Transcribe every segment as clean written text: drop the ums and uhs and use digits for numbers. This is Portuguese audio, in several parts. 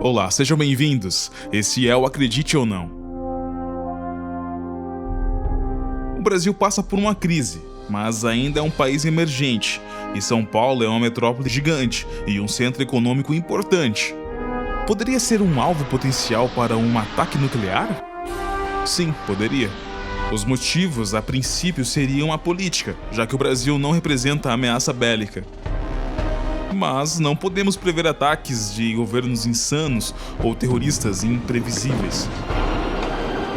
Olá, sejam bem-vindos. Esse é o Acredite ou Não. O Brasil passa por uma crise, mas ainda é um país emergente, e São Paulo é uma metrópole gigante e um centro econômico importante. Poderia ser um alvo potencial para um ataque nuclear? Sim, poderia. Os motivos, a princípio, seriam a política, já que o Brasil não representa ameaça bélica. Mas não podemos prever ataques de governos insanos ou terroristas imprevisíveis.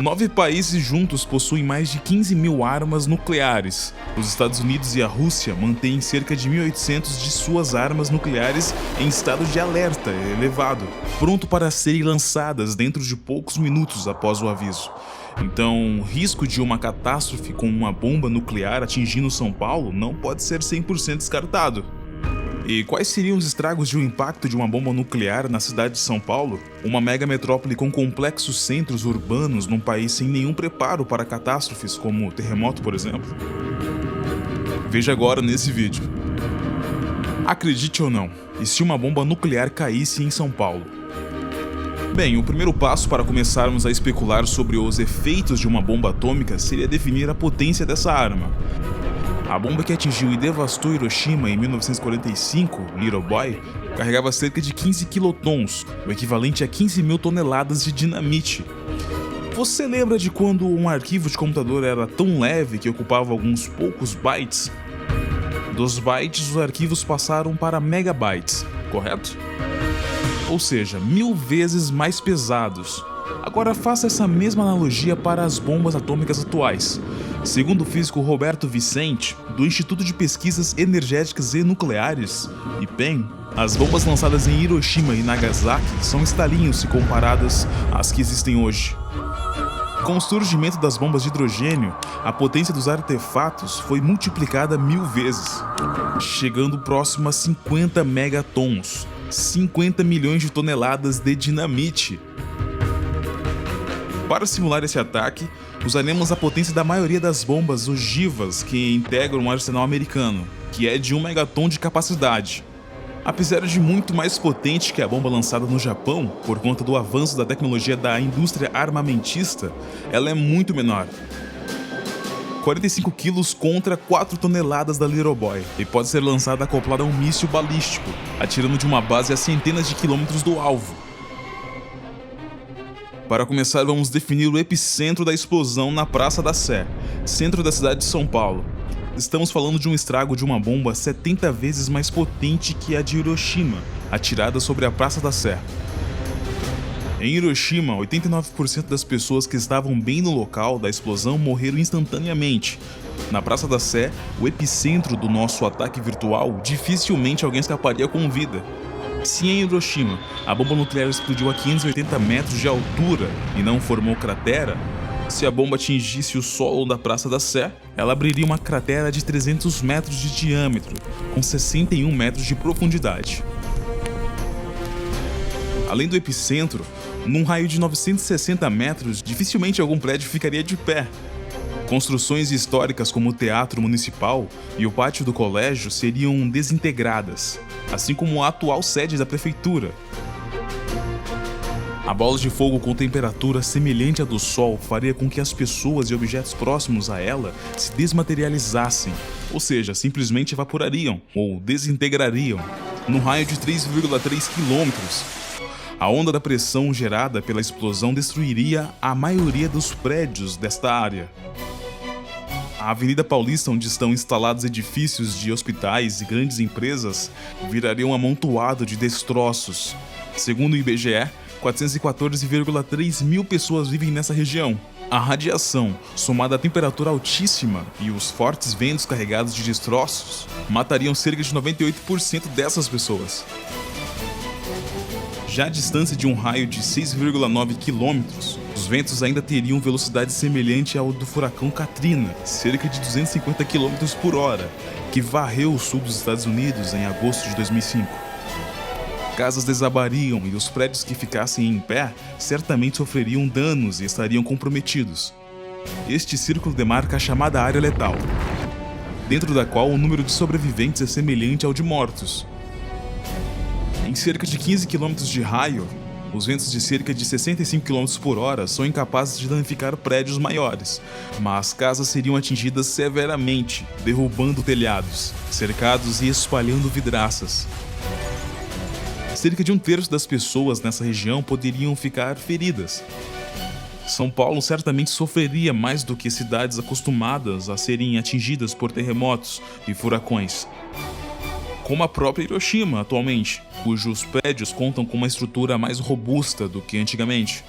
9 países juntos possuem mais de 15 mil armas nucleares. Os Estados Unidos e a Rússia mantêm cerca de 1.800 de suas armas nucleares em estado de alerta elevado, pronto para serem lançadas dentro de poucos minutos após o aviso. Então, o risco de uma catástrofe com uma bomba nuclear atingindo São Paulo não pode ser 100% descartado. E quais seriam os estragos de um impacto de uma bomba nuclear na cidade de São Paulo? Uma mega metrópole com complexos centros urbanos num país sem nenhum preparo para catástrofes, como terremoto, por exemplo? Veja agora nesse vídeo. Acredite ou não, e se uma bomba nuclear caísse em São Paulo? Bem, o primeiro passo para começarmos a especular sobre os efeitos de uma bomba atômica seria definir a potência dessa arma. A bomba que atingiu e devastou Hiroshima em 1945, Little Boy, carregava cerca de 15 quilotons, o equivalente a 15 mil toneladas de dinamite. Você lembra de quando um arquivo de computador era tão leve que ocupava alguns poucos bytes? Dos bytes, os arquivos passaram para megabytes, correto? Ou seja, 1000 vezes mais pesados. Agora faça essa mesma analogia para as bombas atômicas atuais. Segundo o físico Roberto Vicente, do Instituto de Pesquisas Energéticas e Nucleares, IPEN, as bombas lançadas em Hiroshima e Nagasaki são estalinhos se comparadas às que existem hoje. Com o surgimento das bombas de hidrogênio, a potência dos artefatos foi multiplicada 1000 vezes, chegando próximo a 50 megatons, 50 milhões de toneladas de dinamite. Para simular esse ataque, usaremos a potência da maioria das bombas ogivas que integram o arsenal americano, que é de 1 megaton de capacidade. Apesar de muito mais potente que a bomba lançada no Japão, por conta do avanço da tecnologia da indústria armamentista, ela é muito menor. 45 quilos contra 4 toneladas da Little Boy, e pode ser lançada acoplada a um míssil balístico, atirando de uma base a centenas de quilômetros do alvo. Para começar, vamos definir o epicentro da explosão na Praça da Sé, centro da cidade de São Paulo. Estamos falando de um estrago de uma bomba 70 vezes mais potente que a de Hiroshima, atirada sobre a Praça da Sé. Em Hiroshima, 89% das pessoas que estavam bem no local da explosão morreram instantaneamente. Na Praça da Sé, o epicentro do nosso ataque virtual, dificilmente alguém escaparia com vida. Se em Hiroshima a bomba nuclear explodiu a 580 metros de altura e não formou cratera, se a bomba atingisse o solo da Praça da Sé, ela abriria uma cratera de 300 metros de diâmetro, com 61 metros de profundidade. Além do epicentro, num raio de 960 metros, dificilmente algum prédio ficaria de pé. Construções históricas como o Teatro Municipal e o Pátio do Colégio seriam desintegradas, assim como a atual sede da prefeitura. A bola de fogo com temperatura semelhante à do Sol faria com que as pessoas e objetos próximos a ela se desmaterializassem, ou seja, simplesmente evaporariam ou desintegrariam, num raio de 3,3 quilômetros. A onda da pressão gerada pela explosão destruiria a maioria dos prédios desta área. A Avenida Paulista, onde estão instalados edifícios de hospitais e grandes empresas, viraria um amontoado de destroços. Segundo o IBGE, 414,3 mil pessoas vivem nessa região. A radiação, somada à temperatura altíssima e os fortes ventos carregados de destroços, matariam cerca de 98% dessas pessoas. Já a distância de um raio de 6,9 quilômetros, os ventos ainda teriam velocidade semelhante ao do furacão Katrina, cerca de 250 km por hora, que varreu o sul dos Estados Unidos em agosto de 2005. Casas desabariam e os prédios que ficassem em pé certamente sofreriam danos e estariam comprometidos. Este círculo demarca a chamada área letal, dentro da qual o número de sobreviventes é semelhante ao de mortos. Em cerca de 15 km de raio, os ventos de cerca de 65 km por hora são incapazes de danificar prédios maiores, mas casas seriam atingidas severamente, derrubando telhados, cercados e espalhando vidraças. Cerca de um terço das pessoas nessa região poderiam ficar feridas. São Paulo certamente sofreria mais do que cidades acostumadas a serem atingidas por terremotos e furacões, como a própria Hiroshima atualmente, cujos prédios contam com uma estrutura mais robusta do que antigamente.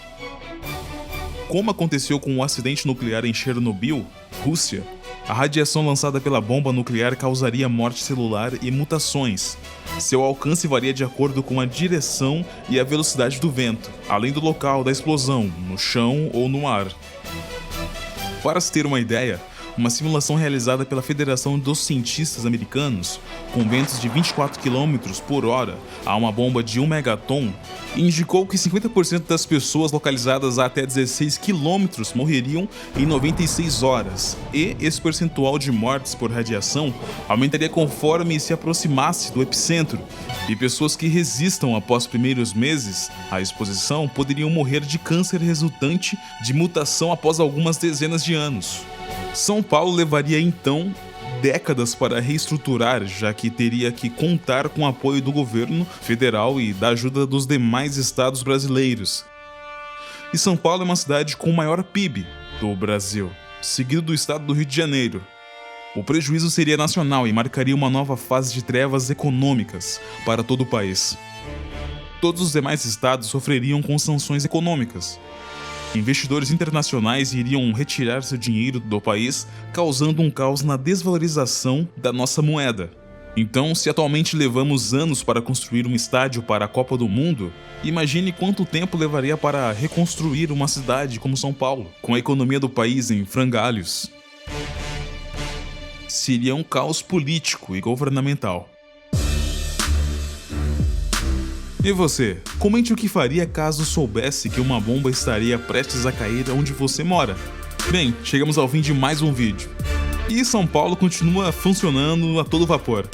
Como aconteceu com o acidente nuclear em Chernobyl, Rússia, a radiação lançada pela bomba nuclear causaria morte celular e mutações. Seu alcance varia de acordo com a direção e a velocidade do vento, além do local da explosão, no chão ou no ar. Para se ter uma ideia, uma simulação realizada pela Federação dos Cientistas Americanos, com ventos de 24 km por hora a uma bomba de 1 megaton, indicou que 50% das pessoas localizadas a até 16 km morreriam em 96 horas, e esse percentual de mortes por radiação aumentaria conforme se aproximasse do epicentro, e pessoas que resistam após os primeiros meses à exposição poderiam morrer de câncer resultante de mutação após algumas dezenas de anos. São Paulo levaria então décadas para reestruturar, já que teria que contar com o apoio do governo federal e da ajuda dos demais estados brasileiros. E São Paulo é uma cidade com o maior PIB do Brasil, seguido do estado do Rio de Janeiro. O prejuízo seria nacional e marcaria uma nova fase de trevas econômicas para todo o país. Todos os demais estados sofreriam com sanções econômicas. Investidores internacionais iriam retirar seu dinheiro do país, causando um caos na desvalorização da nossa moeda. Então, se atualmente levamos anos para construir um estádio para a Copa do Mundo, imagine quanto tempo levaria para reconstruir uma cidade como São Paulo, com a economia do país em frangalhos. Seria um caos político e governamental. E você? Comente o que faria caso soubesse que uma bomba estaria prestes a cair onde você mora. Bem, chegamos ao fim de mais um vídeo. E São Paulo continua funcionando a todo vapor.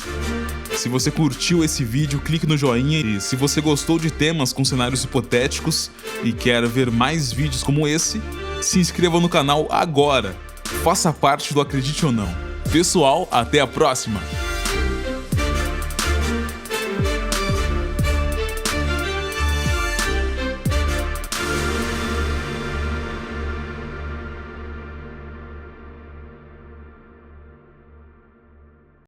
Se você curtiu esse vídeo, clique no joinha, e se você gostou de temas com cenários hipotéticos e quer ver mais vídeos como esse, se inscreva no canal agora. Faça parte do Acredite ou Não. Pessoal, até a próxima!